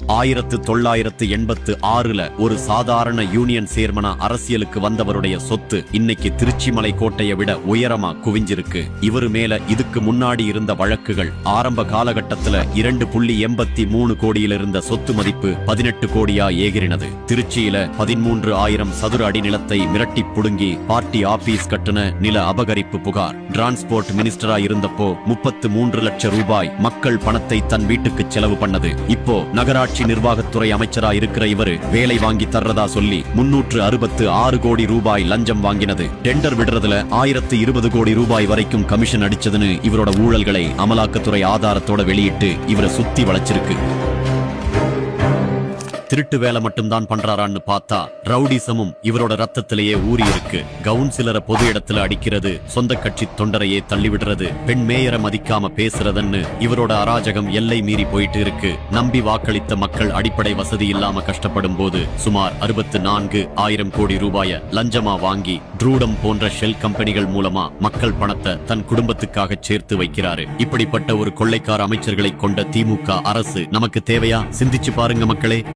1986 ஒரு சாதாரண யூனியன் சேர்மனா அரசியலுக்கு வந்தவருடைய சொத்து இன்னைக்கு திருச்சி மலை கோட்டையை விட உயரமா குவிஞ்சிருக்கு. இவரு மேல இதுக்கு முன்னாடி இருந்த வழக்குகள் ஆரம்ப காலகட்டத்துல 2.83 கோடியில் இருந்த சொத்து மதிப்பு 18 கோடியா ஏகிரினது. திருச்சியில 13,000 சதுர அடி நிலத்தை மிரட்டி புடுங்கி பார்ட்டி ஆபீஸ் கட்டுன நில அபகரிப்பு புகார். டிரான்ஸ்போர்ட் மினிஸ்டரா இருந்தப்போ 33 லட்சம் ரூபாய் மக்கள் பணத்தை தன் வீட்டுக்கு செலவு பண்ணது. இப்போ நகராட்சி நிர்வாகத்துறை அமைச்சரா இருக்கிற இவரு வேலை வாங்கி தர்றதா சொல்லி 366 கோடி ரூபாய் லஞ்சம் வாங்கினது. டெண்டர் விடுறதுல 1020 கோடி ரூபாய் வரைக்கும் கமிஷன் அடிச்சதுன்னு இவரோட ஊழல்களை அமலாக்கத்துறை ஆதாரத்தோட வெளியிட்டு இவரை சுத்தி வளைச்சிருக்கு. திருட்டு வேலை மட்டும்தான் பண்றாரான்னு பார்த்தா ரவுடிசமும் இவரோட ரத்தத்திலேயே ஊறி இருக்கு. கவுன்சிலரை பொது இடத்துல அடிக்கிறது, சொந்த கட்சி தொண்டரையே தள்ளிவிடுறது, பெண் மேயரை மதிக்காம பேசுறதுன்னு இவரோட அராஜகம் எல்லை மீறி போயிட்டு இருக்கு. நம்பி வாக்களித்த மக்கள் அடிப்படை வசதி இல்லாம கஷ்டப்படும் போது சுமார் 64,000 கோடி ரூபாய லஞ்சமா வாங்கி ட்ரூடம் போன்ற ஷெல் கம்பெனிகள் மூலமா மக்கள் பணத்தை தன் குடும்பத்துக்காக சேர்த்து வைக்கிறாரு. இப்படிப்பட்ட ஒரு கொள்ளைக்கார அமைச்சர்களை கொண்ட திமுக அரசு நமக்கு தேவையா? சிந்திச்சு பாருங்க மக்களே.